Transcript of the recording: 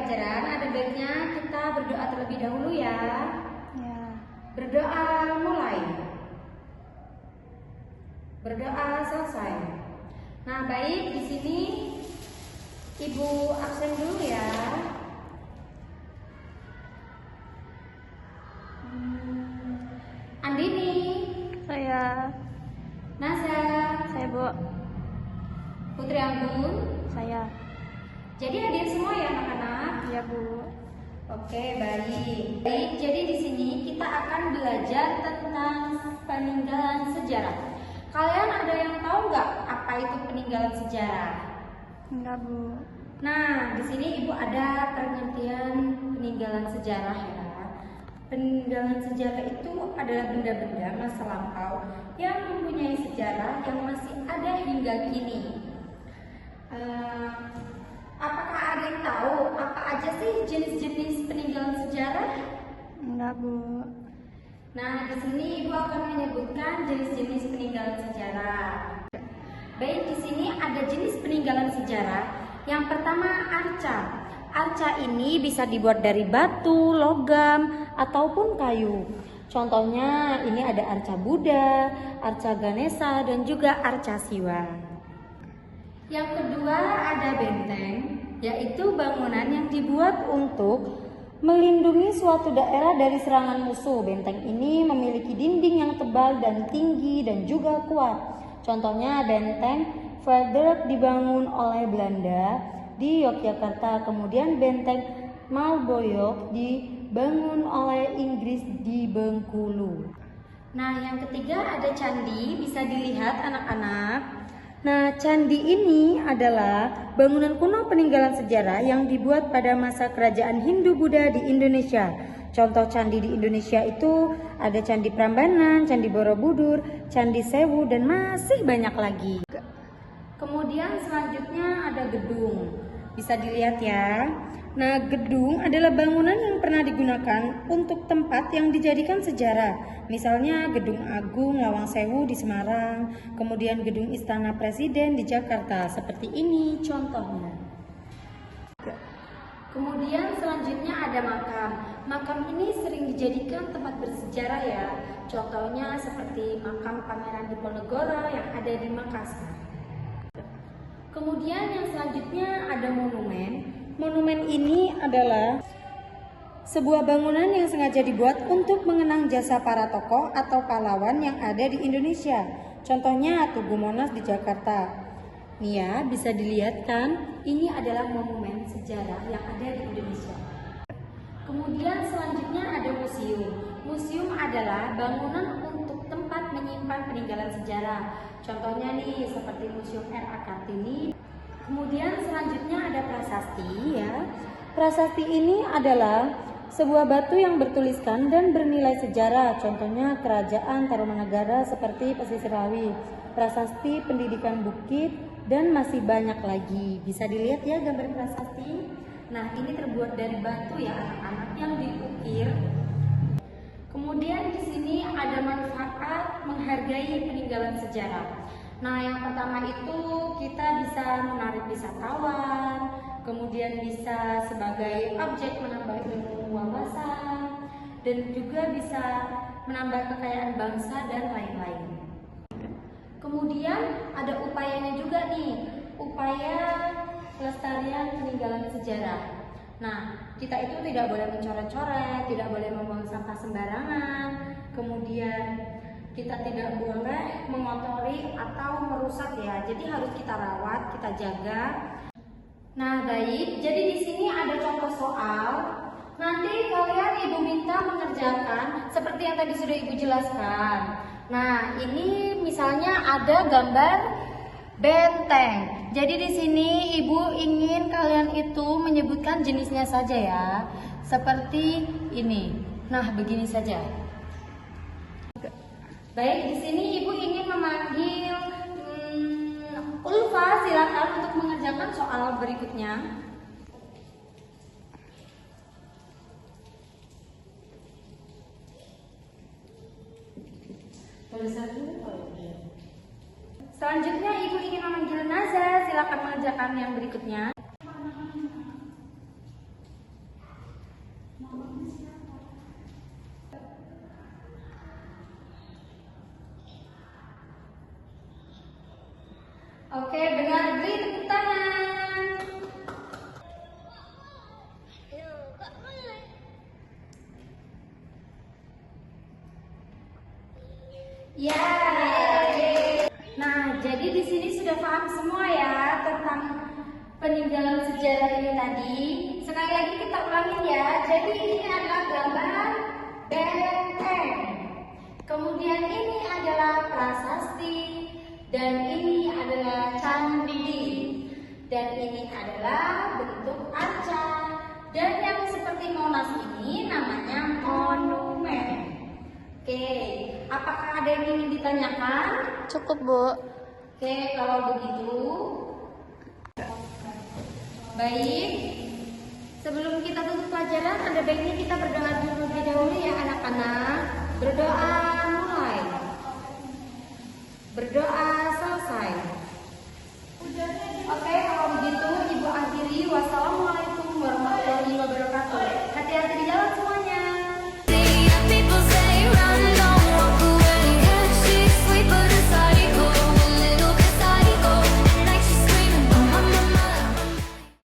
pelajaran, ada baiknya kita berdoa terlebih dahulu ya. Ya. Berdoa mulai. Berdoa selesai. Nah, baik, di sini Ibu absen dulu ya. Andini, Saya. Nazar, Bu. Putri Anggun. Saya. Jadi hadir semua ya anak-anak. Iya, Bu. Oke, baik. Baik, jadi di sini kita akan belajar tentang peninggalan sejarah. Kalian ada yang tahu nggak apa itu peninggalan sejarah? Enggak, Bu. Nah, di sini Ibu ada pengertian peninggalan sejarah ya. Peninggalan sejarah itu adalah benda-benda masa lampau yang mempunyai sejarah yang masih ada hingga kini. Apakah ada yang tahu apa aja sih jenis-jenis peninggalan sejarah? Enggak, Bu. Nah, di sini Ibu akan menyebutkan jenis-jenis peninggalan sejarah. Baik, di sini ada jenis peninggalan sejarah. Yang pertama, arca. Arca ini bisa dibuat dari batu, logam, ataupun kayu. Contohnya ini ada arca Buddha, arca Ganesha, dan juga arca Siwa. Yang kedua ada benteng, yaitu bangunan yang dibuat untuk melindungi suatu daerah dari serangan musuh. Benteng ini memiliki dinding yang tebal dan tinggi dan juga kuat. Contohnya benteng Frederik dibangun oleh Belanda di Yogyakarta, kemudian benteng Malboyok dibangun oleh Inggris di Bengkulu. Nah, yang ketiga ada candi, bisa dilihat anak-anak. Nah, candi ini adalah bangunan kuno peninggalan sejarah yang dibuat pada masa kerajaan Hindu-Buddha di Indonesia. Contoh candi di Indonesia itu ada Candi Prambanan, Candi Borobudur, Candi Sewu, dan masih banyak lagi. Kemudian selanjutnya ada gedung. Bisa dilihat ya. Nah, gedung adalah bangunan yang pernah digunakan untuk tempat yang dijadikan sejarah. Misalnya Gedung Agung Lawang Sewu di Semarang, kemudian Gedung Istana Presiden di Jakarta. Seperti ini contohnya. Kemudian selanjutnya ada makam. Makam ini sering dijadikan tempat bersejarah ya. Contohnya seperti makam Pangeran Diponegoro yang ada di Makassar. Kemudian yang selanjutnya ada monumen. Monumen ini adalah sebuah bangunan yang sengaja dibuat untuk mengenang jasa para tokoh atau pahlawan yang ada di Indonesia. Contohnya Tugu Monas di Jakarta. Nih ya, bisa dilihat kan? Ini adalah monumen sejarah yang ada di Indonesia. Kemudian selanjutnya ada museum. Museum adalah bangunan untuk tempat menyimpan peninggalan sejarah. Contohnya nih seperti Museum R.A. Kartini. Kemudian selanjutnya ada prasasti ya. Prasasti ini adalah sebuah batu yang bertuliskan dan bernilai sejarah. Contohnya Kerajaan Tarumanagara seperti Pesisirawi, Prasasti Pendidikan Bukit, dan masih banyak lagi. Bisa dilihat ya gambar prasasti. Nah, ini terbuat dari batu ya anak-anak yang diukir. Kemudian di sini ada manfaat menghargai peninggalan sejarah. Nah, yang pertama itu kita bisa menarik wisatawan, kemudian bisa sebagai objek menambah ilmu wawasan, dan juga bisa menambah kekayaan bangsa dan lain-lain. Kemudian ada upayanya juga nih, upaya pelestarian peninggalan sejarah. Nah, kita itu tidak boleh mencoret-coret, tidak boleh membuang sampah sembarangan, kemudian kita tidak boleh mengotori atau merusak ya. Jadi harus kita rawat, kita jaga. Nah, baik. Jadi di sini ada contoh soal. Nanti kalian Ibu minta mengerjakan seperti yang tadi sudah Ibu jelaskan. Nah, ini misalnya ada gambar benteng. Jadi di sini Ibu ingin kalian itu menyebutkan jenisnya saja ya. Seperti ini. Nah, begini saja. Baik, di sini Ibu ingin memanggil Ulfa, silakan untuk mengerjakan soal berikutnya. Selanjutnya Ibu ingin memanggil Naza, silakan mengerjakan yang berikutnya. Ya. Nah, jadi di sini sudah paham semua ya tentang peninggalan sejarah ini tadi. Sekali lagi kita ulangin ya. Jadi ini adalah gambaran benteng. Kemudian ini adalah prasasti dan ini adalah candi dan ini adalah bentuk arca dan yang seperti Monas ini namanya monumen. Oke, apakah ada yang ingin ditanyakan? Cukup, Bu. Oke, kalau begitu baik. Sebelum kita tutup pelajaran, ada baiknya kita berdoa terlebih dahulu ya anak-anak. Berdoa mulai. Berdoa selesai. Oke,